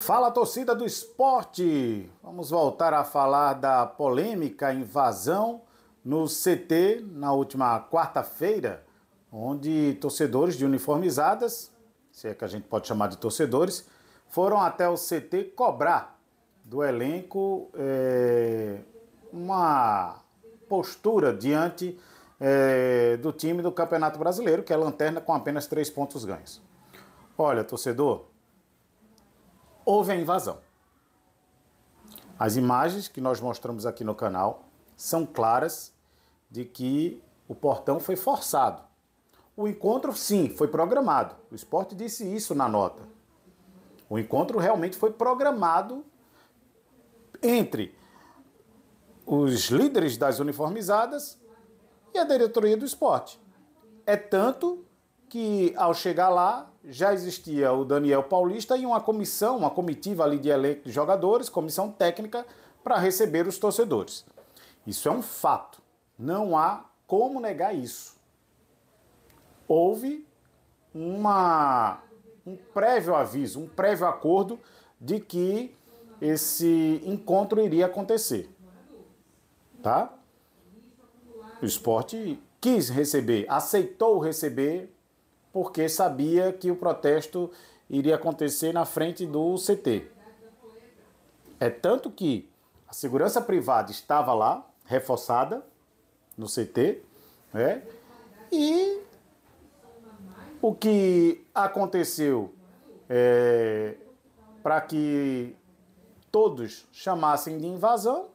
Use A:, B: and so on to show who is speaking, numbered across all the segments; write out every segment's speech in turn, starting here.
A: Fala, torcida do esporte! Vamos voltar a falar da polêmica invasão no CT na última quarta-feira, onde torcedores de uniformizadas, se é que a gente pode chamar de torcedores, foram até o CT cobrar do elenco uma postura diante do time do Campeonato Brasileiro, que é a lanterna com apenas 3 pontos ganhos. Olha, torcedor, houve a invasão. As imagens que nós mostramos aqui no canal são claras de que o portão foi forçado. O encontro, sim, foi programado. O Sport disse isso na nota. O encontro realmente foi programado entre os líderes das uniformizadas e a diretoria do Sport. É tanto que, ao chegar lá, já existia o Daniel Paulista e uma comitiva ali de elenco de jogadores, comissão técnica, para receber os torcedores. Isso é um fato. Não há como negar isso. Houve um prévio aviso, um prévio acordo de que esse encontro iria acontecer. Tá? O Sport quis receber, aceitou receber, porque sabia que o protesto iria acontecer na frente do CT. É tanto que a segurança privada estava lá, reforçada, no CT, e o que aconteceu para que todos chamassem de invasão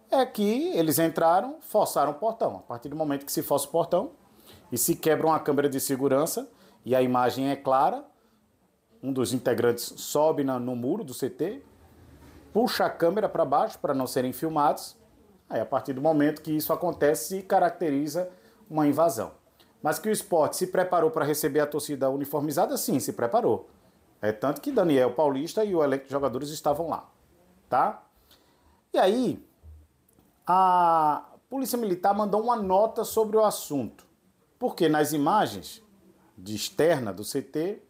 A: é que eles entraram, forçaram o portão. A partir do momento que se força o portão e se quebra uma câmera de segurança e a imagem é clara, um dos integrantes sobe no muro do CT, puxa a câmera para baixo para não serem filmados. Aí, a partir do momento que isso acontece, se caracteriza uma invasão. Mas que o Sport se preparou para receber a torcida uniformizada, sim, se preparou. É tanto que Daniel Paulista e o elenco de jogadores estavam lá. Tá? E aí, a Polícia Militar mandou uma nota sobre o assunto. Porque nas imagens de externa do CT,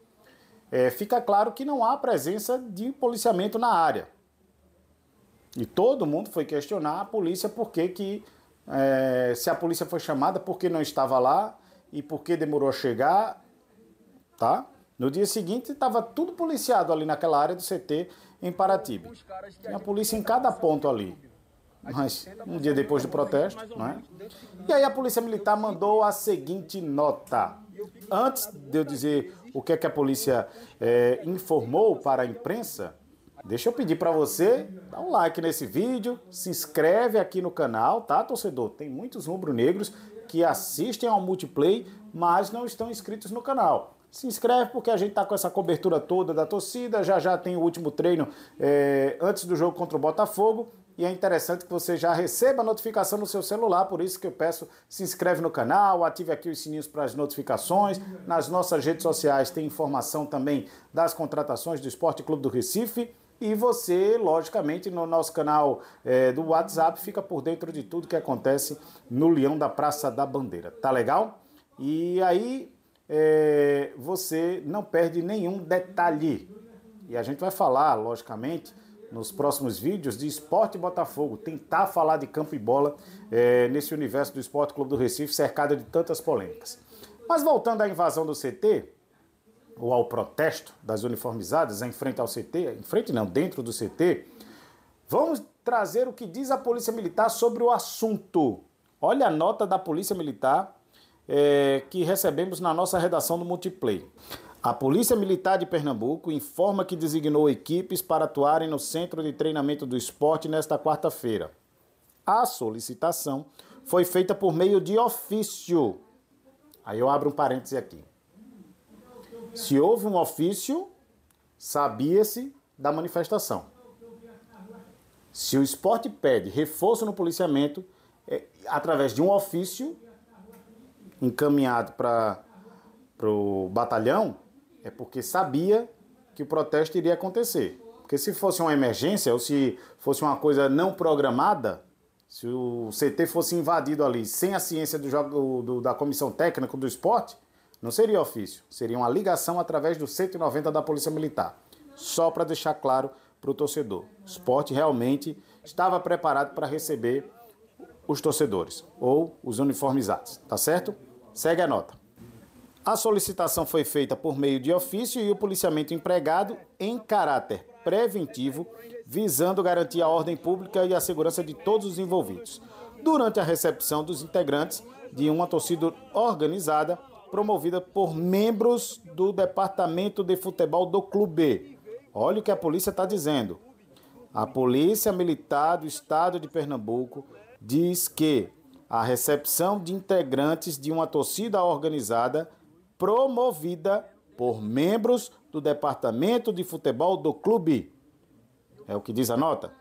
A: fica claro que não há presença de policiamento na área. E todo mundo foi questionar a polícia se a polícia foi chamada, por que não estava lá e por que demorou a chegar. Tá? No dia seguinte estava tudo policiado ali naquela área do CT em Paratybe. Tinha a polícia em cada ponto ali. Mas um dia depois do protesto, não é? E aí a Polícia Militar mandou a seguinte nota. Antes de eu dizer o que é que a polícia informou para a imprensa, deixa eu pedir para você dar um like nesse vídeo, se inscreve aqui no canal, tá, torcedor? Tem muitos rubro-negros que assistem ao Multiplay, mas não estão inscritos no canal. Se inscreve porque a gente tá com essa cobertura toda da torcida, já tem o último treino antes do jogo contra o Botafogo. E é interessante que você já receba a notificação no seu celular, por isso que eu peço, se inscreve no canal, ative aqui os sininhos para as notificações. Nas nossas redes sociais tem informação também das contratações do Esporte Clube do Recife. E você, logicamente, no nosso canal do WhatsApp, fica por dentro de tudo que acontece no Leão da Praça da Bandeira. Tá legal? E aí você não perde nenhum detalhe. E a gente vai falar, logicamente, nos próximos vídeos de Esporte Botafogo, tentar falar de campo e bola nesse universo do Esporte Clube do Recife, cercado de tantas polêmicas. Mas voltando à invasão do CT, ou ao protesto das uniformizadas em frente ao CT, dentro do CT, vamos trazer o que diz a Polícia Militar sobre o assunto. Olha a nota da Polícia Militar que recebemos na nossa redação do Multiplay. A Polícia Militar de Pernambuco informa que designou equipes para atuarem no Centro de Treinamento do Esporte nesta quarta-feira. A solicitação foi feita por meio de ofício. Aí eu abro um parêntese aqui. Se houve um ofício, sabia-se da manifestação. Se o Sport pede reforço no policiamento, através de um ofício encaminhado para o batalhão, é porque sabia que o protesto iria acontecer. Porque se fosse uma emergência ou se fosse uma coisa não programada, se o CT fosse invadido ali sem a ciência da comissão técnica do esporte, não seria ofício, seria uma ligação através do 190 da Polícia Militar. Só para deixar claro para o torcedor. O Sport realmente estava preparado para receber os torcedores ou os uniformizados, tá certo? Segue a nota. A solicitação foi feita por meio de ofício e o policiamento empregado em caráter preventivo, visando garantir a ordem pública e a segurança de todos os envolvidos, durante a recepção dos integrantes de uma torcida organizada promovida por membros do Departamento de Futebol do Clube. Olha o que a polícia está dizendo. A Polícia Militar do Estado de Pernambuco diz que a recepção de integrantes de uma torcida organizada promovida por membros do Departamento de Futebol do Clube. É o que diz a nota.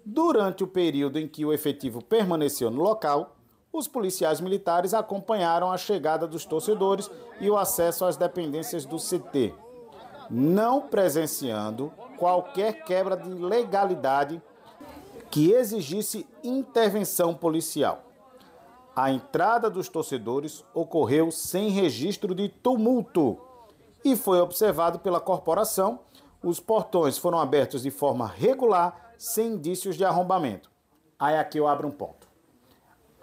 A: Durante o período em que o efetivo permaneceu no local, os policiais militares acompanharam a chegada dos torcedores e o acesso às dependências do CT, não presenciando qualquer quebra de legalidade que exigisse intervenção policial. A entrada dos torcedores ocorreu sem registro de tumulto e foi observado pela corporação. Os portões foram abertos de forma regular, sem indícios de arrombamento. Aí aqui eu abro um ponto.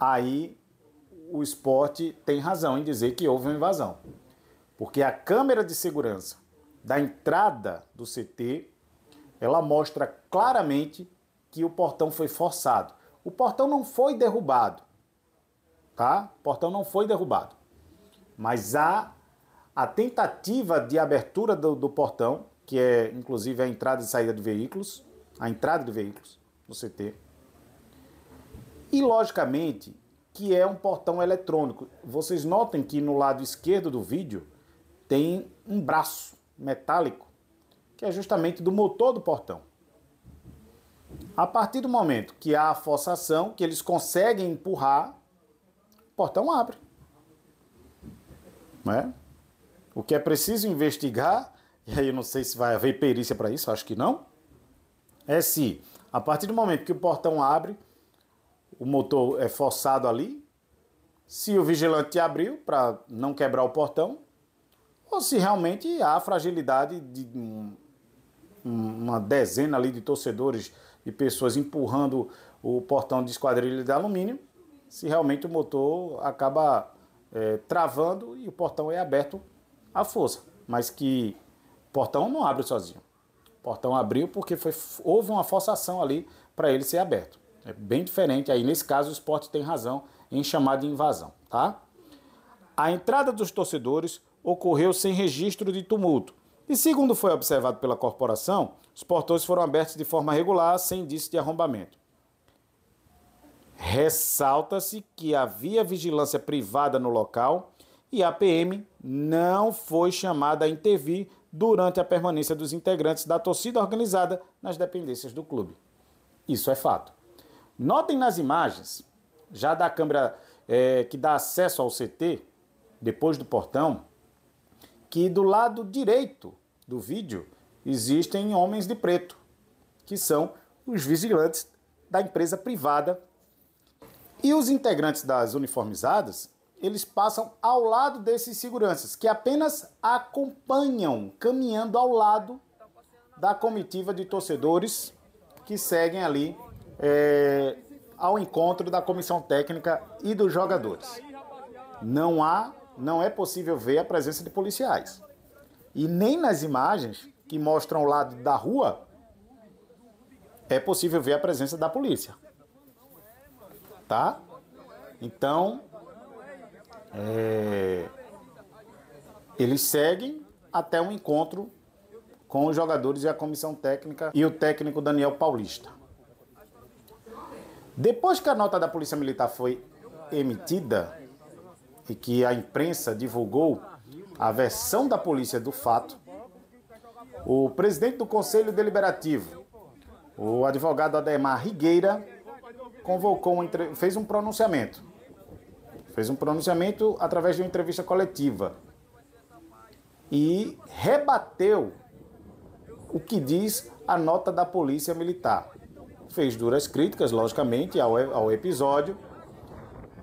A: Aí o Sport tem razão em dizer que houve uma invasão. Porque a câmera de segurança da entrada do CT, ela mostra claramente que o portão foi forçado. O portão não foi derrubado, tá? O portão não foi derrubado. Mas a tentativa de abertura do portão, que é inclusive a entrada e saída de veículos, a entrada de veículos no CT. E logicamente que é um portão eletrônico. Vocês notem que no lado esquerdo do vídeo tem um braço metálico, que é justamente do motor do portão. A partir do momento que há a forçação, que eles conseguem empurrar, o portão abre. Não é? O que é preciso investigar, e aí eu não sei se vai haver perícia para isso, acho que não, é se, a partir do momento que o portão abre, o motor é forçado ali, se o vigilante abriu para não quebrar o portão, ou se realmente há fragilidade de uma dezena ali de torcedores e pessoas empurrando o portão de esquadrilha de alumínio, se realmente o motor acaba travando e o portão é aberto à força. Mas que o portão não abre sozinho. O portão abriu porque houve uma forçação ali para ele ser aberto. É bem diferente. Aí, nesse caso, o Sport tem razão em chamar de invasão, tá? A entrada dos torcedores ocorreu sem registro de tumulto. E segundo foi observado pela corporação, os portões foram abertos de forma regular, sem indício de arrombamento. Ressalta-se que havia vigilância privada no local e a PM não foi chamada a intervir durante a permanência dos integrantes da torcida organizada nas dependências do clube. Isso é fato. Notem nas imagens, já da câmera que dá acesso ao CT, depois do portão, que do lado direito do vídeo existem homens de preto, que são os vigilantes da empresa privada. E os integrantes das uniformizadas, eles passam ao lado desses seguranças, que apenas acompanham, caminhando ao lado da comitiva de torcedores que seguem ali ao encontro da comissão técnica e dos jogadores. Não é possível ver a presença de policiais. E nem nas imagens que mostram o lado da rua é possível ver a presença da polícia. Tá? Então, eles seguem até um encontro com os jogadores e a comissão técnica e o técnico Daniel Paulista. Depois que a nota da Polícia Militar foi emitida e que a imprensa divulgou a versão da polícia do fato, o presidente do Conselho Deliberativo, o advogado Ademar Rigueira, fez um pronunciamento. Fez um pronunciamento através de uma entrevista coletiva e rebateu o que diz a nota da Polícia Militar. Fez duras críticas, logicamente, ao episódio,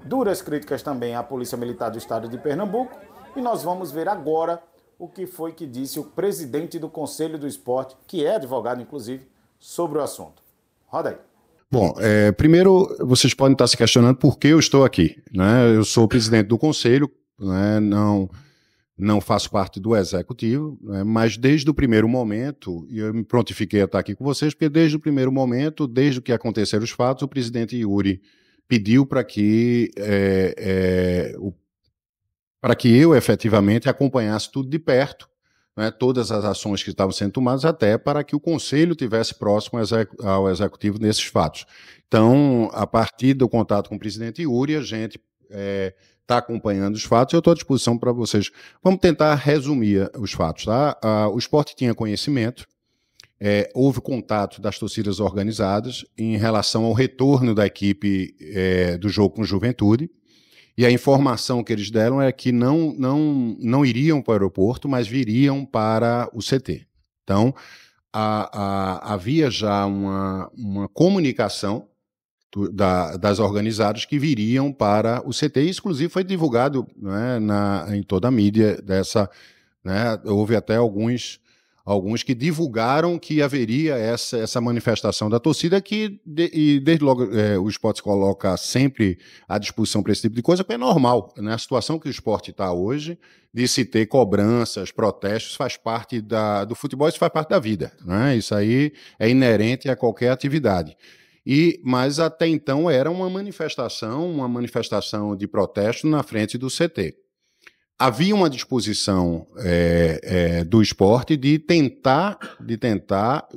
A: duras críticas também à Polícia Militar do Estado de Pernambuco, e nós vamos ver agora o que foi que disse o presidente do Conselho do Esporte, que é advogado, inclusive, sobre o assunto. Roda aí.
B: Bom, primeiro vocês podem estar se questionando por que eu estou aqui, né? Eu sou o presidente do Conselho, né? Não faço parte do Executivo, né? Mas desde o primeiro momento, e eu me prontifiquei a estar aqui com vocês, porque desde o primeiro momento, desde que aconteceram os fatos, o presidente Yuri pediu para que eu efetivamente acompanhasse tudo de perto, né, todas as ações que estavam sendo tomadas, até para que o Conselho tivesse próximo ao Executivo nesses fatos. Então, a partir do contato com o presidente Yuri, a gente está acompanhando os fatos. Eu estou à disposição para vocês. Vamos tentar resumir os fatos. Tá? O esporte tinha conhecimento, houve contato das torcidas organizadas em relação ao retorno da equipe do jogo com o Juventude, e a informação que eles deram é que não iriam para o aeroporto, mas viriam para o CT. Então, havia já uma comunicação das organizadas que viriam para o CT, e inclusive foi divulgado, né, em toda a mídia dessa, né, houve até alguns que divulgaram que haveria essa manifestação da torcida, e desde logo o esporte se coloca sempre à disposição para esse tipo de coisa, porque é normal, né? A situação que o esporte está hoje, de se ter cobranças, protestos, faz parte do futebol, isso faz parte da vida, né? Isso aí é inerente a qualquer atividade. Mas até então era uma manifestação de protesto na frente do CT. Havia uma disposição do esporte de tentar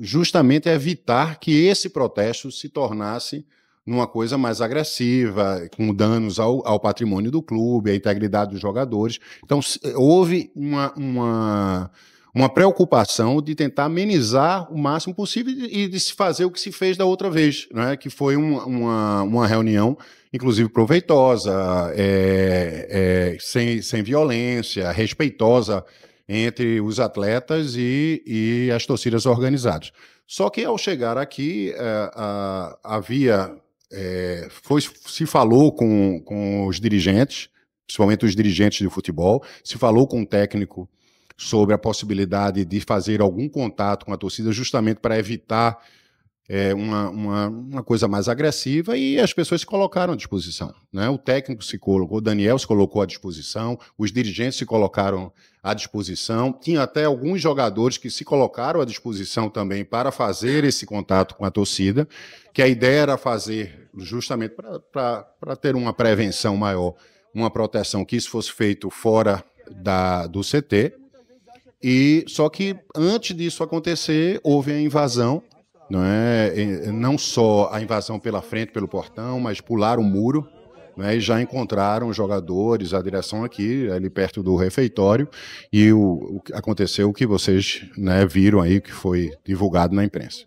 B: justamente evitar que esse protesto se tornasse numa coisa mais agressiva, com danos ao patrimônio do clube, à integridade dos jogadores. Então, houve uma preocupação de tentar amenizar o máximo possível e de se fazer o que se fez da outra vez, né? Que foi uma reunião, inclusive proveitosa, sem violência, respeitosa entre os atletas e as torcidas organizadas. Só que ao chegar aqui, se falou com os dirigentes, principalmente os dirigentes de futebol, se falou com o técnico sobre a possibilidade de fazer algum contato com a torcida, justamente para evitar uma coisa mais agressiva, e as pessoas se colocaram à disposição, né? O técnico se colocou, o Daniel se colocou à disposição, os dirigentes se colocaram à disposição, tinha até alguns jogadores que se colocaram à disposição também para fazer esse contato com a torcida, que a ideia era fazer justamente para ter uma prevenção maior, uma proteção, que isso fosse feito fora do CT. Só que antes disso acontecer, houve a invasão, não só a invasão pela frente, pelo portão, mas pularam o muro, né, e já encontraram os jogadores, a direção aqui, ali perto do refeitório, e aconteceu o que vocês, né, viram aí, que foi divulgado na imprensa.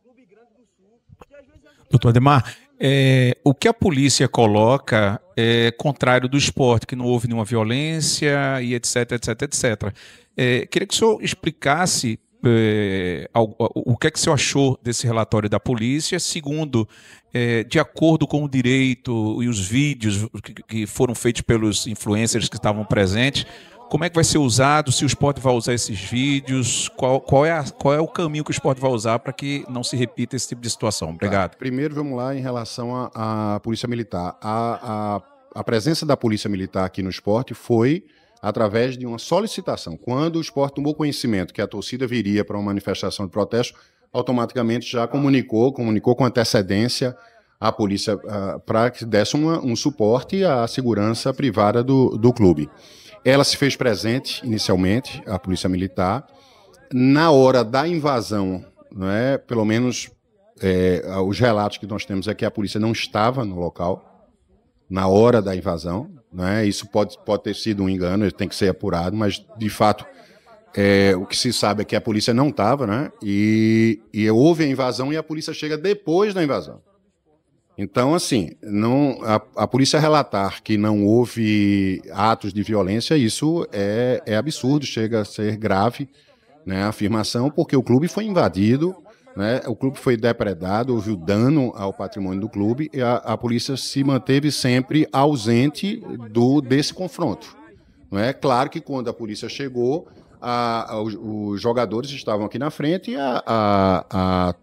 C: Doutor Ademar, o que a polícia coloca é contrário do esporte, que não houve nenhuma violência e etc, etc, etc. Queria que o senhor explicasse o que é que o senhor achou desse relatório da polícia. Segundo, de acordo com o direito e os vídeos que foram feitos pelos influencers que estavam presentes, como é que vai ser usado, se o esporte vai usar esses vídeos, qual é o caminho que o esporte vai usar para que não se repita esse tipo de situação? Obrigado.
B: Primeiro, vamos lá em relação à Polícia Militar. A presença da Polícia Militar aqui no esporte foi através de uma solicitação. Quando o esporte tomou conhecimento que a torcida viria para uma manifestação de protesto, automaticamente já comunicou com antecedência à polícia para que desse um suporte à segurança privada do clube. Ela se fez presente inicialmente, a Polícia Militar. Na hora da invasão, né, pelo menos os relatos que nós temos é que a polícia não estava no local na hora da invasão, né? Isso pode ter sido um engano, tem que ser apurado, mas de fato o que se sabe é que a polícia não estava, né? E houve a invasão e a polícia chega depois da invasão. Então, assim, a polícia relatar que não houve atos de violência, isso é absurdo, chega a ser grave, né, a afirmação, porque o clube foi invadido, né, o clube foi depredado, houve o dano ao patrimônio do clube, e a polícia se manteve sempre ausente desse confronto. Não é claro que quando a polícia chegou, os jogadores estavam aqui na frente e a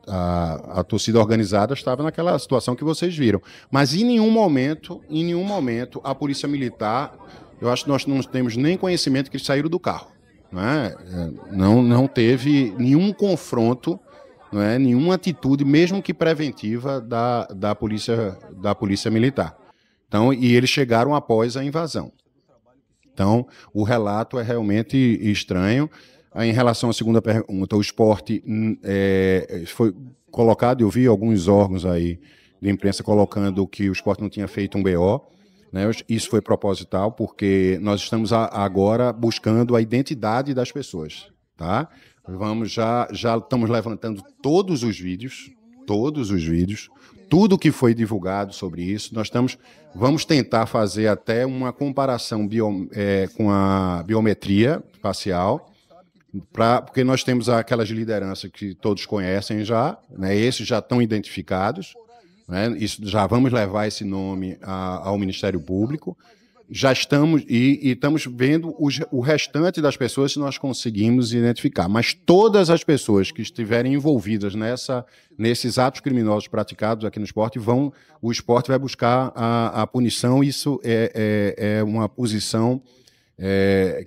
B: torcida organizada estava naquela situação que vocês viram. Mas em nenhum momento, a Polícia Militar, eu acho que nós não temos nem conhecimento que eles saíram do carro. Não teve nenhum confronto, nenhuma atitude, mesmo que preventiva, da polícia Militar. Então, e eles chegaram após a invasão. Então, o relato é realmente estranho. Em relação à segunda pergunta, o Sport foi colocado, eu vi alguns órgãos aí de imprensa colocando que o Sport não tinha feito um BO. Isso foi proposital, porque nós estamos agora buscando a identidade das pessoas. Tá? Já estamos levantando todos os vídeos, tudo que foi divulgado sobre isso. Vamos tentar fazer até uma comparação com a biometria facial, porque nós temos aquelas lideranças que todos conhecem já, esses já estão identificados, isso, já vamos levar esse nome ao Ministério Público. Já estamos estamos vendo o restante das pessoas, se nós conseguimos identificar. Mas todas as pessoas que estiverem envolvidas nesses atos criminosos praticados aqui no esporte, o esporte vai buscar a punição. Isso é uma posição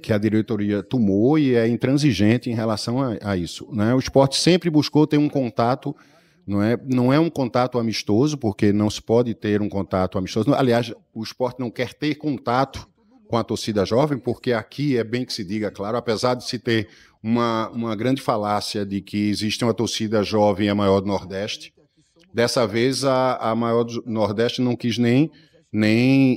B: que a diretoria tomou e é intransigente em relação a isso. O esporte sempre buscou ter um contato. Não é um contato amistoso, porque não se pode ter um contato amistoso. Aliás, o esporte não quer ter contato com a torcida jovem, porque aqui é bem que se diga, claro, apesar de se ter uma grande falácia de que existe uma torcida jovem a maior do Nordeste, dessa vez a maior do Nordeste não quis nem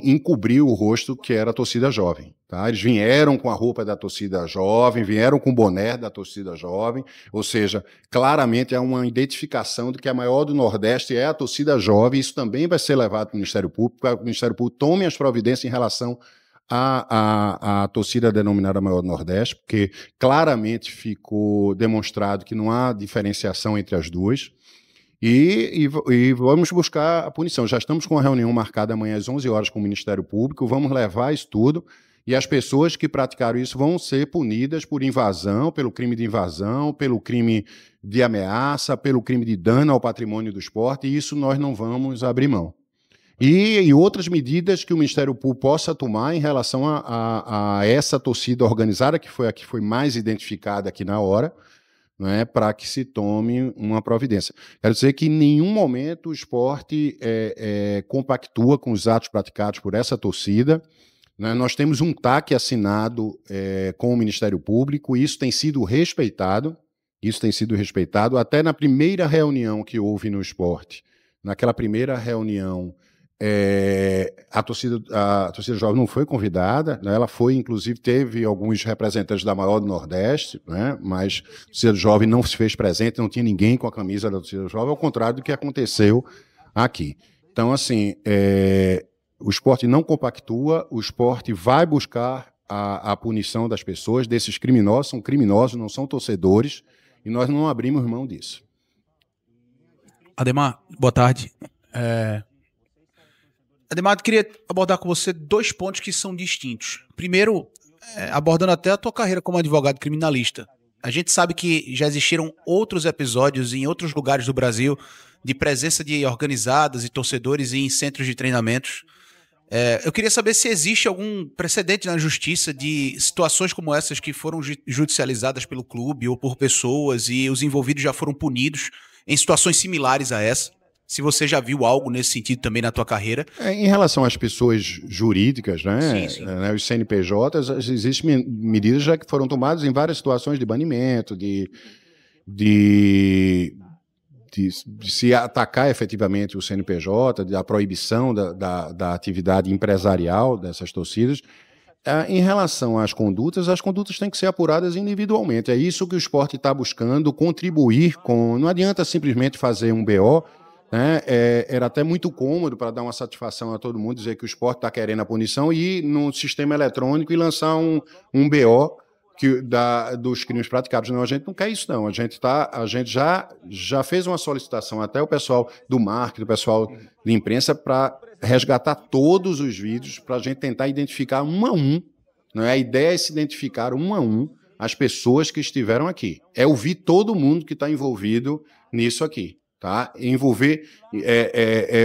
B: encobrir o rosto que era a torcida jovem. Tá? Eles vieram com a roupa da torcida jovem, vieram com o boné da torcida jovem, ou seja, claramente há uma identificação de que a maior do Nordeste é a torcida jovem. Isso também vai ser levado para o Ministério Público, para que o Ministério Público tome as providências em relação à torcida denominada maior do Nordeste, porque claramente ficou demonstrado que não há diferenciação entre as duas. E vamos buscar a punição. Já estamos com a reunião marcada amanhã às 11 horas com o Ministério Público, vamos levar isso tudo, e as pessoas que praticaram isso vão ser punidas por invasão, pelo crime de invasão, pelo crime de ameaça, pelo crime de dano ao patrimônio do esporte, e isso nós não vamos abrir mão. E outras medidas que o Ministério Público possa tomar em relação a essa torcida organizada, que foi a que foi mais identificada aqui na hora, para que se tome uma providência. Quero dizer que em nenhum momento o esporte compactua com os atos praticados por essa torcida. Nós temos um TAC assinado com o Ministério Público, e isso tem sido respeitado, até na primeira reunião que houve no esporte. Naquela primeira reunião, a torcida jovem não foi convidada, ela foi, inclusive, teve alguns representantes da maior do Nordeste, mas a torcida jovem não se fez presente, não tinha ninguém com a camisa da torcida jovem, ao contrário do que aconteceu aqui. Então, assim, o esporte não compactua, o esporte vai buscar a punição das pessoas, desses criminosos, são criminosos, não são torcedores, e nós não abrimos mão disso.
D: Ademar, boa tarde. Ademar, eu queria abordar com você dois pontos que são distintos. Primeiro, abordando até a tua carreira como advogado criminalista. A gente sabe que já existiram outros episódios em outros lugares do Brasil de presença de organizadas e torcedores em centros de treinamentos. Eu queria saber se existe algum precedente na justiça de situações como essas que foram judicializadas pelo clube ou por pessoas e os envolvidos já foram punidos em situações similares a essa. Se você já viu algo nesse sentido também na tua carreira.
B: Em relação às pessoas jurídicas,
D: Sim.
B: Os CNPJs, existem medidas já que foram tomadas em várias situações de banimento, de se atacar efetivamente o CNPJ, da proibição da atividade empresarial dessas torcidas. Em relação às condutas têm que ser apuradas individualmente. É isso que o esporte está buscando, contribuir com. Não adianta simplesmente fazer um BO. Era até muito cômodo para dar uma satisfação a todo mundo, dizer que o esporte está querendo a punição e ir no sistema eletrônico e lançar um BO dos crimes praticados. Não, a gente não quer isso, não. A gente já fez uma solicitação até o pessoal do marketing, o pessoal de imprensa, para resgatar todos os vídeos, para a gente tentar identificar um a um. A ideia é se identificar um a um as pessoas que estiveram aqui. É ouvir todo mundo que está envolvido nisso aqui. Tá?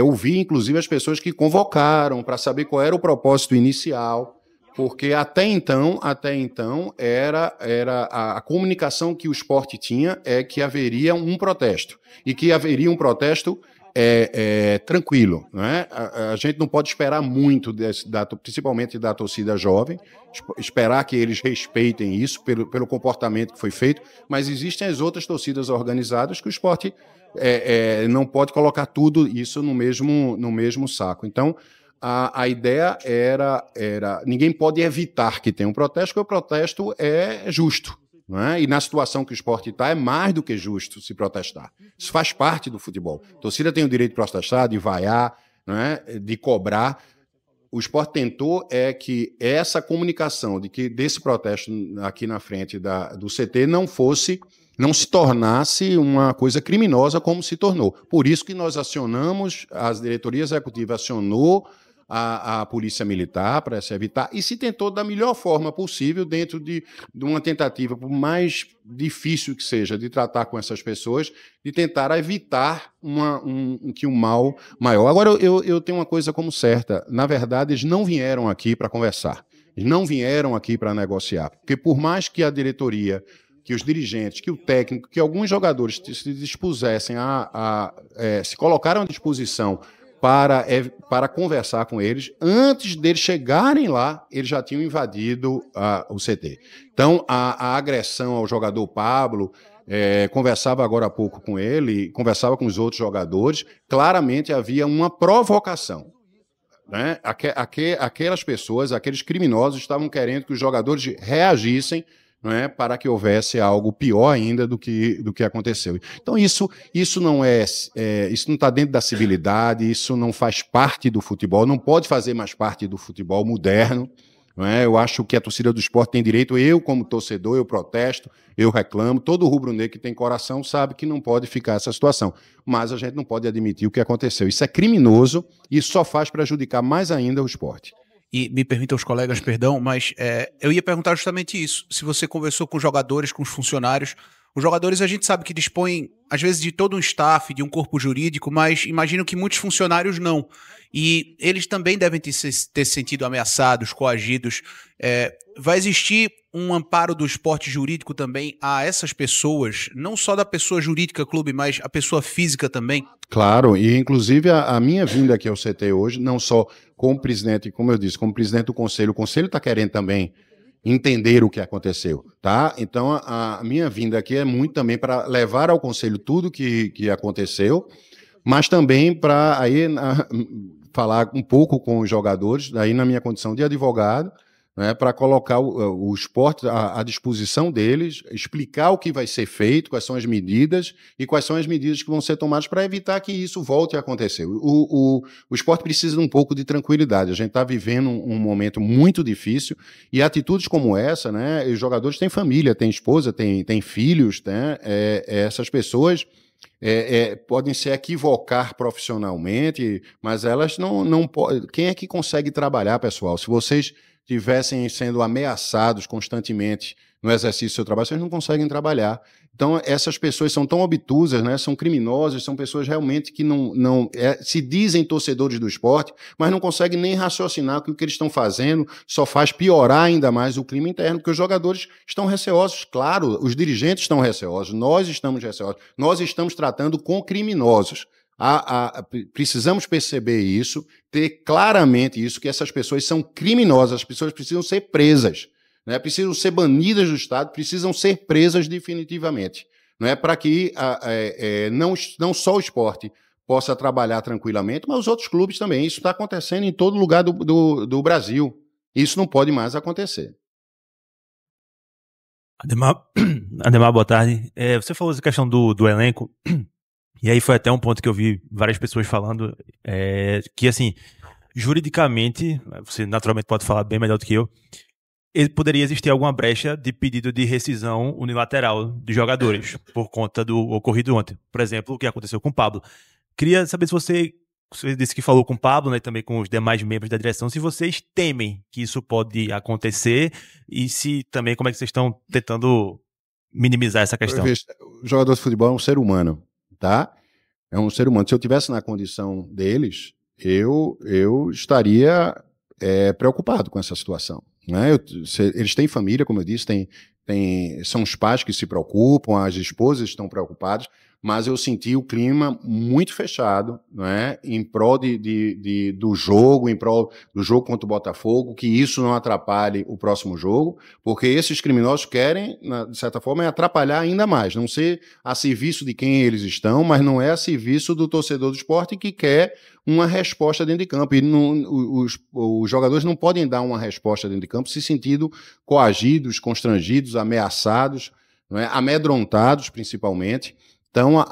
B: Ouvir, inclusive, as pessoas que convocaram para saber qual era o propósito inicial, porque até então era a comunicação que o esporte tinha é que haveria um protesto, e que haveria um protesto tranquilo. Né? A gente não pode esperar muito, principalmente da torcida jovem, esperar que eles respeitem isso pelo comportamento que foi feito, mas existem as outras torcidas organizadas que o esporte não pode colocar tudo isso no mesmo saco. Então, a ideia era ninguém pode evitar que tenha um protesto, porque o protesto é justo. Não é? E na situação que o esporte está, é mais do que justo se protestar. Isso faz parte do futebol. A torcida tem o direito de protestar, de vaiar, não é? De cobrar. O esporte tentou que essa comunicação desse protesto aqui na frente do CT não se tornasse uma coisa criminosa como se tornou. Por isso que nós acionamos, a diretoria executiva acionou a polícia militar para se evitar, e se tentou da melhor forma possível, dentro de uma tentativa, por mais difícil que seja, de tratar com essas pessoas, de tentar evitar que um mal maior. Agora, eu tenho uma coisa como certa: na verdade, eles não vieram aqui para conversar, eles não vieram aqui para negociar, porque por mais que a diretoria, que os dirigentes, que o técnico, que alguns jogadores se dispusessem se colocaram à disposição para conversar com eles, antes deles chegarem lá, eles já tinham invadido o CT. Então, a agressão ao jogador Pablo, conversava agora há pouco com ele, conversava com os outros jogadores, claramente havia uma provocação. Né? Aquelas pessoas, aqueles criminosos, estavam querendo que os jogadores reagissem, não é, para que houvesse algo pior ainda do que aconteceu. Então isso não isso não está dentro da civilidade, isso não faz parte do futebol, não pode fazer mais parte do futebol moderno. Não é? Eu acho que a torcida do esporte tem direito, eu como torcedor, eu protesto, eu reclamo, todo rubro-negro que tem coração sabe que não pode ficar essa situação, mas a gente não pode admitir o que aconteceu. Isso é criminoso e isso só faz prejudicar mais ainda o esporte.
D: E me permitam os colegas, perdão, mas eu ia perguntar justamente isso. Se você conversou com os jogadores, com os funcionários. Os jogadores a gente sabe que dispõem, às vezes, de todo um staff, de um corpo jurídico, mas imagino que muitos funcionários não. E eles também devem ter se sentido ameaçados, coagidos. Vai existir um amparo do esporte jurídico também a essas pessoas, não só da pessoa jurídica clube, mas a pessoa física também?
B: Claro, e inclusive a minha vinda aqui ao CT hoje, não só como presidente, como eu disse, como presidente do conselho, o conselho está querendo também entender o que aconteceu, tá? Então a minha vinda aqui é muito também para levar ao conselho tudo que aconteceu, mas também para falar um pouco com os jogadores, daí na minha condição de advogado, né, para colocar o esporte à disposição deles, explicar o que vai ser feito, quais são as medidas e quais são as medidas que vão ser tomadas para evitar que isso volte a acontecer. O esporte precisa de um pouco de tranquilidade. A gente está vivendo um momento muito difícil e atitudes como essa, né, os jogadores têm família, têm esposa, têm filhos, né, essas pessoas podem se equivocar profissionalmente, mas elas não podem. Quem é que consegue trabalhar, pessoal? Se vocês estivessem sendo ameaçados constantemente no exercício do seu trabalho, vocês não conseguem trabalhar. Então, essas pessoas são tão obtusas, né? São criminosas, são pessoas realmente que se dizem torcedores do esporte, mas não conseguem nem raciocinar que o que eles estão fazendo só faz piorar ainda mais o clima interno, porque os jogadores estão receosos, claro, os dirigentes estão receosos, nós estamos receosos, nós estamos tratando com criminosos. Precisamos perceber isso, ter claramente isso, que essas pessoas são criminosas, as pessoas precisam ser presas, né? Precisam ser banidas do Estado, precisam ser presas definitivamente, né? Para que não só o esporte possa trabalhar tranquilamente, mas os outros clubes também. Isso está acontecendo em todo lugar do Brasil. Isso não pode mais acontecer.
E: Ademar, boa tarde. Você falou essa questão do elenco. E aí foi até um ponto que eu vi várias pessoas falando, que assim, juridicamente, você naturalmente pode falar bem melhor do que eu, poderia existir alguma brecha de pedido de rescisão unilateral de jogadores por conta do ocorrido ontem. Por exemplo, o que aconteceu com o Pablo. Queria saber se você você disse que falou com o Pablo, né, e também com os demais membros da direção, se vocês temem que isso pode acontecer e se também como é que vocês estão tentando minimizar essa questão.
B: O jogador de futebol é um ser humano, tá? É um ser humano. Se eu tivesse na condição deles, eu estaria preocupado com essa situação, né? Eles têm família, como eu disse, são os pais que se preocupam, as esposas estão preocupadas, mas eu senti o clima muito fechado, né, em prol do jogo, em prol do jogo contra o Botafogo, que isso não atrapalhe o próximo jogo, porque esses criminosos querem, de certa forma, atrapalhar ainda mais, não ser a serviço de quem eles estão, mas não é a serviço do torcedor do esporte que quer uma resposta dentro de campo. E os jogadores não podem dar uma resposta dentro de campo se sentindo coagidos, constrangidos, ameaçados, não é? Amedrontados, principalmente. Então,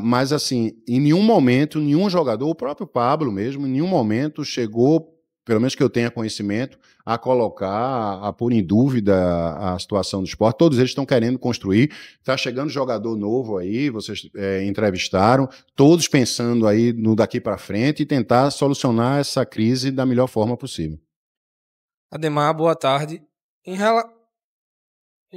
B: mas assim, em nenhum momento, nenhum jogador, o próprio Pablo mesmo, em nenhum momento chegou, pelo menos que eu tenha conhecimento, a colocar, a pôr em dúvida a situação do esporte. Todos eles estão querendo construir. Está chegando jogador novo aí, vocês entrevistaram, todos pensando aí no daqui para frente e tentar solucionar essa crise da melhor forma possível.
F: Ademar, boa tarde. Em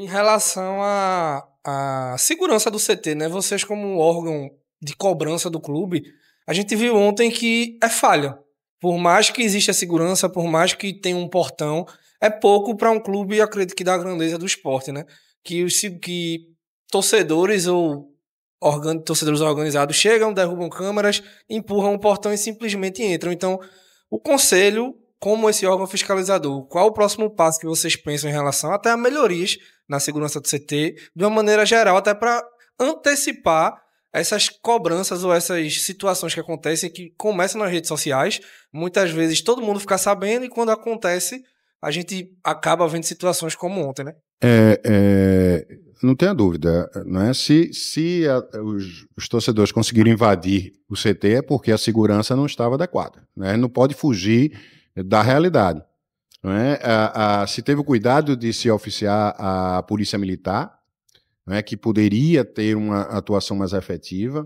F: relação à segurança do CT, né? Vocês como órgão de cobrança do clube, a gente viu ontem que é falha. Por mais que exista segurança, por mais que tenha um portão, é pouco para um clube, acredito que da grandeza do esporte, né? Que torcedores ou torcedores organizados chegam, derrubam câmeras, empurram o portão e simplesmente entram. Então, o conselho, como esse órgão fiscalizador, qual o próximo passo que vocês pensam em relação até a melhorias na segurança do CT, de uma maneira geral, até para antecipar essas cobranças ou essas situações que acontecem, que começam nas redes sociais, muitas vezes todo mundo fica sabendo e quando acontece, a gente acaba vendo situações como ontem, né?
B: Não tenha dúvida, né? Se os torcedores conseguirem invadir o CT é porque a segurança não estava adequada, né? Não pode fugir da realidade. Não é? Se teve o cuidado de se oficiar a polícia militar, não é? Que poderia ter uma atuação mais efetiva.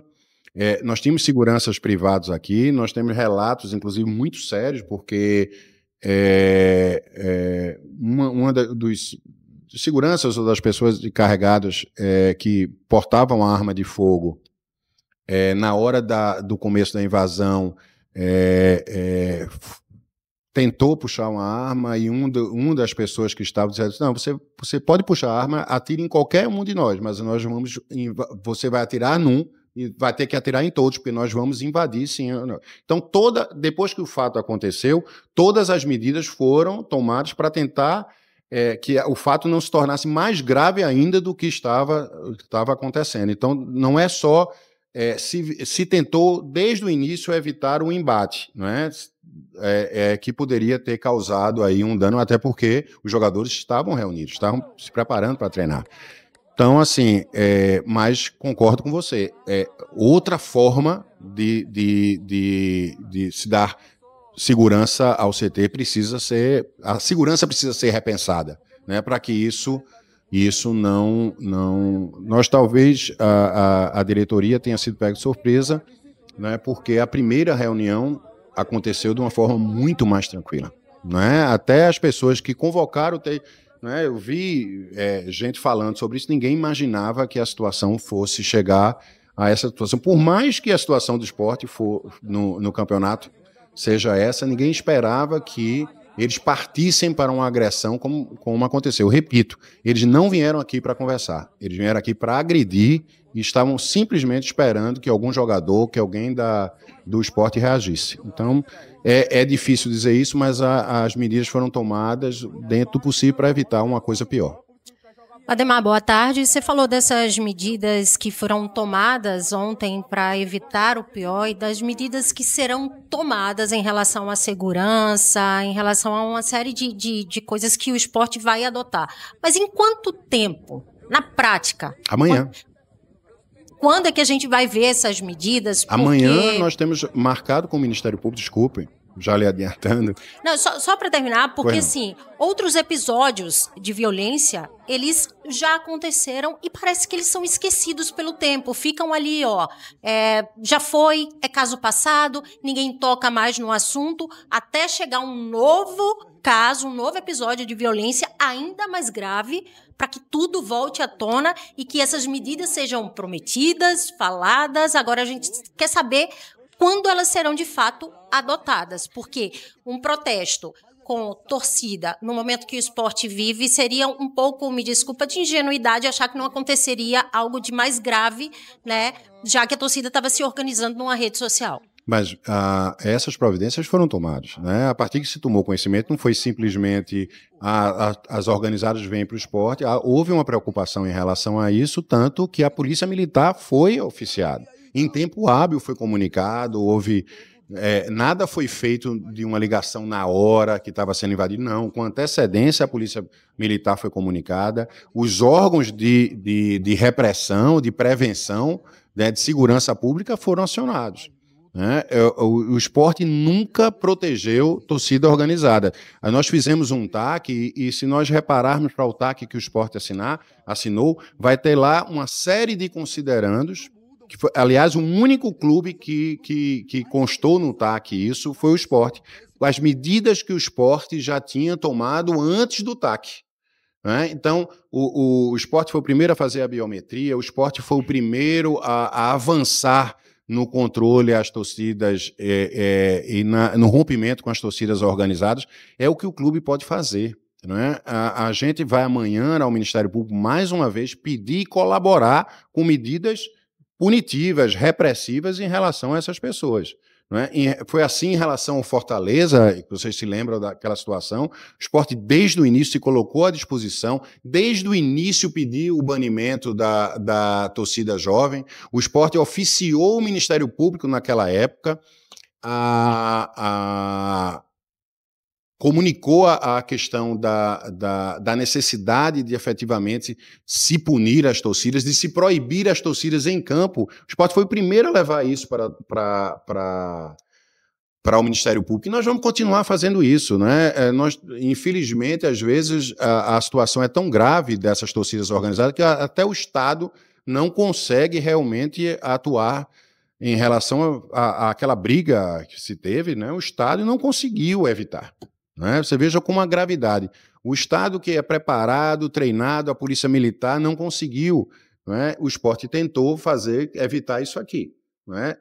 B: Nós tínhamos seguranças privados aqui, nós temos relatos, inclusive, muito sérios, porque uma dos seguranças ou das pessoas encarregadas que portavam a arma de fogo na hora do começo da invasão tentou puxar uma arma e uma das pessoas que estava dizendo, não, você pode puxar a arma, atire em qualquer um de nós, mas você vai atirar num e vai ter que atirar em todos, porque nós vamos invadir, sim. Então, depois que o fato aconteceu, todas as medidas foram tomadas para tentar que o fato não se tornasse mais grave ainda do que estava acontecendo. Então, não é só... se tentou, desde o início, evitar o embate, não é? Que poderia ter causado aí um dano, até porque os jogadores estavam reunidos, estavam se preparando para treinar. Então, assim, mas concordo com você. Outra forma de se dar segurança ao CT a segurança precisa ser repensada, né? Para que isso não... Nós talvez, a diretoria tenha sido pego de surpresa, né? Porque a primeira reunião aconteceu de uma forma muito mais tranquila, né? Até as pessoas que convocaram... Eu vi gente falando sobre isso, ninguém imaginava que a situação fosse chegar a essa situação. Por mais que a situação do esporte no campeonato seja essa, ninguém esperava que eles partissem para uma agressão como aconteceu. Eu repito, eles não vieram aqui para conversar, eles vieram aqui para agredir e estavam simplesmente esperando que algum jogador, que alguém do esporte reagisse. Então, é difícil dizer isso, mas as medidas foram tomadas dentro do possível para evitar uma coisa pior.
G: Ademar, boa tarde. Você falou dessas medidas que foram tomadas ontem para evitar o pior e das medidas que serão tomadas em relação à segurança, em relação a uma série de coisas que o esporte vai adotar. Mas em quanto tempo? Na prática?
B: Amanhã.
G: Quando é que a gente vai ver essas medidas?
B: Amanhã nós temos marcado com o Ministério Público, desculpem, já lhe adiantando.
G: Não, só para terminar, porque assim, outros episódios de violência, eles já aconteceram e parece que eles são esquecidos pelo tempo. Ficam ali, ó, já foi, é caso passado, ninguém toca mais no assunto, até chegar um novo caso, um novo episódio de violência ainda mais grave, para que tudo volte à tona e que essas medidas sejam prometidas, faladas. Agora a gente quer saber quando elas serão de fato adotadas, porque um protesto com torcida no momento que o esporte vive seria um pouco, me desculpa, de ingenuidade achar que não aconteceria algo de mais grave, né, já que a torcida estava se organizando numa rede social.
B: Mas essas providências foram tomadas, né? A partir que se tomou conhecimento, não foi simplesmente as organizadas vêm para o esporte, houve uma preocupação em relação a isso, tanto que a Polícia Militar foi oficiada. Em tempo hábil foi comunicado, nada foi feito de uma ligação na hora que estava sendo invadido, não. Com antecedência, a Polícia Militar foi comunicada, os órgãos de repressão, de prevenção, né, de segurança pública foram acionados. Né? O esporte nunca protegeu torcida organizada. Nós fizemos um TAC e se nós repararmos para o TAC que o esporte assinou, vai ter lá uma série de considerandos, que foi, aliás, o único clube que constou no TAC isso foi o esporte. As medidas que o esporte já tinha tomado antes do TAC. Né? Então, o esporte foi o primeiro a fazer a biometria, o esporte foi o primeiro a avançar no controle às torcidas e no rompimento com as torcidas organizadas, é o que o clube pode fazer. Né? A gente vai amanhã ao Ministério Público, mais uma vez, pedir e colaborar com medidas punitivas, repressivas em relação a essas pessoas. Né? Foi assim em relação ao Fortaleza, vocês se lembram daquela situação, o esporte desde o início se colocou à disposição, desde o início pediu o banimento da torcida jovem, o esporte oficiou o Ministério Público naquela época, comunicou a questão da necessidade de efetivamente se punir as torcidas, de se proibir as torcidas em campo. O esporte foi o primeiro a levar isso para o Ministério Público, e nós vamos continuar fazendo isso. Né? Infelizmente, às vezes, a situação é tão grave dessas torcidas organizadas que até o Estado não consegue realmente atuar em relação àquela briga que se teve, né? O Estado não conseguiu evitar. Né? Você veja com uma gravidade. O Estado que é preparado, treinado, a Polícia Militar não conseguiu. Né? O esporte tentou evitar isso aqui. Né?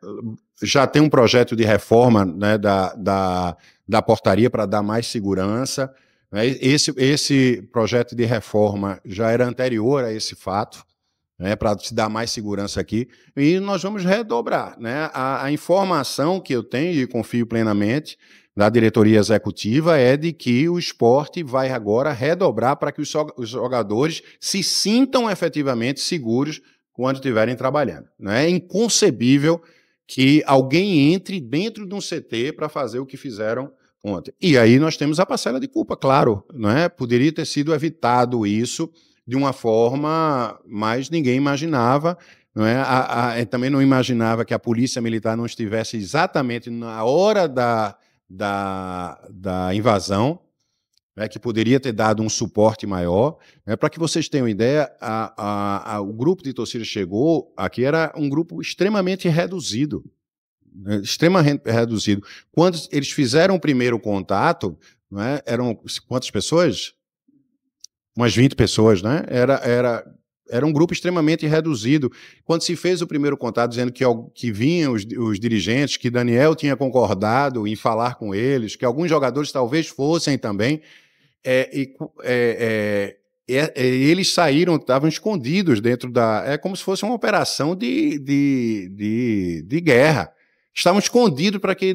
B: Já tem um projeto de reforma, né, da portaria para dar mais segurança. Né? Esse projeto de reforma já era anterior a esse fato, né, para se dar mais segurança aqui, e nós vamos redobrar. Né? A informação que eu tenho, e confio plenamente, da diretoria executiva é de que o esporte vai agora redobrar para que os jogadores se sintam efetivamente seguros quando estiverem trabalhando. Né? É inconcebível que alguém entre dentro de um CT para fazer o que fizeram ontem. E aí nós temos a parcela de culpa, claro. Né? Poderia ter sido evitado isso de uma forma, mas ninguém imaginava. Não é? Também não imaginava que a Polícia Militar não estivesse exatamente na hora da invasão, né, que poderia ter dado um suporte maior. Né, para que vocês tenham ideia, o grupo de torcida chegou aqui, era um grupo extremamente reduzido. Né, extremamente reduzido. Quando eles fizeram o primeiro contato, né, eram quantas pessoas? Umas 20 pessoas, né? Era um grupo extremamente reduzido. Quando se fez o primeiro contato, dizendo que vinham os dirigentes, que Daniel tinha concordado em falar com eles, que alguns jogadores talvez fossem também, eles saíram, estavam escondidos dentro É como se fosse uma operação de guerra. Estavam escondidos para que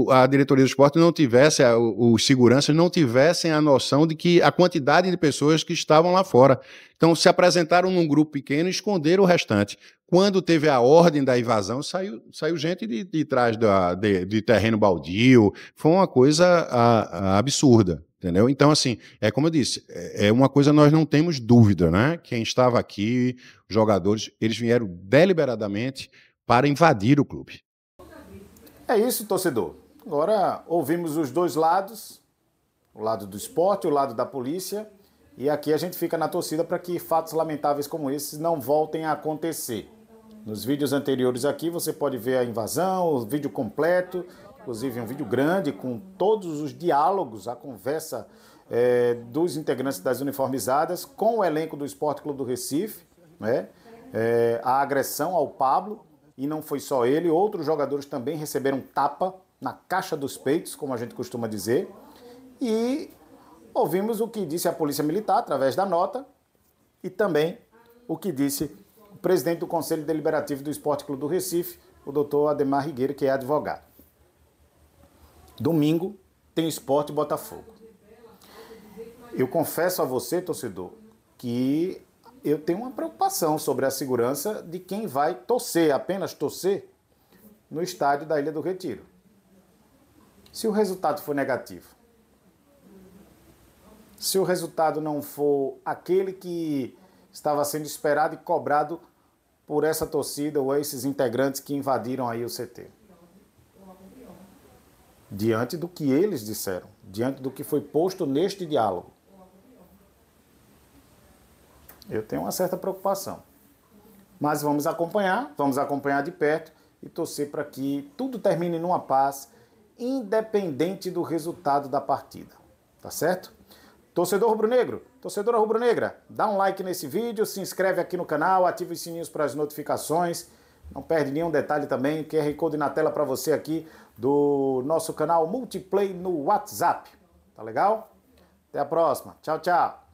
B: a diretoria do esporte não tivesse, os seguranças não tivessem a noção de que a quantidade de pessoas que estavam lá fora. Então, se apresentaram num grupo pequeno e esconderam o restante. Quando teve a ordem da invasão, saiu gente de trás de terreno baldio. Foi uma coisa absurda, entendeu? Então, assim, como eu disse, é uma coisa nós não temos dúvida, né? Quem estava aqui, os jogadores, eles vieram deliberadamente para invadir o clube.
A: É isso, torcedor. Agora, ouvimos os dois lados, o lado do esporte, o lado da polícia, e aqui a gente fica na torcida para que fatos lamentáveis como esses não voltem a acontecer. Nos vídeos anteriores aqui você pode ver a invasão, o vídeo completo, inclusive um vídeo grande com todos os diálogos, a conversa dos integrantes das uniformizadas com o elenco do Sport Clube do Recife, né? A agressão ao Pablo, e não foi só ele, outros jogadores também receberam tapa na caixa dos peitos, como a gente costuma dizer, e ouvimos o que disse a Polícia Militar através da nota e também o que disse o presidente do Conselho Deliberativo do Sport Clube do Recife, o doutor Ademar Rigueira, que é advogado. Domingo tem Sport e Botafogo. Eu confesso a você, torcedor, que eu tenho uma preocupação sobre a segurança de quem vai torcer, apenas torcer, no estádio da Ilha do Retiro. Se o resultado for negativo, se o resultado não for aquele que estava sendo esperado e cobrado por essa torcida ou esses integrantes que invadiram aí o CT. Diante do que eles disseram, diante do que foi posto neste diálogo, eu tenho uma certa preocupação. Mas vamos acompanhar de perto e torcer para que tudo termine numa paz, independente do resultado da partida. Tá certo? Torcedor rubro-negro, torcedora rubro-negra, dá um like nesse vídeo, se inscreve aqui no canal, ativa os sininhos para as notificações, não perde nenhum detalhe também, QR Code na tela para você aqui do nosso canal Multiplay no WhatsApp. Tá legal? Até a próxima. Tchau, tchau.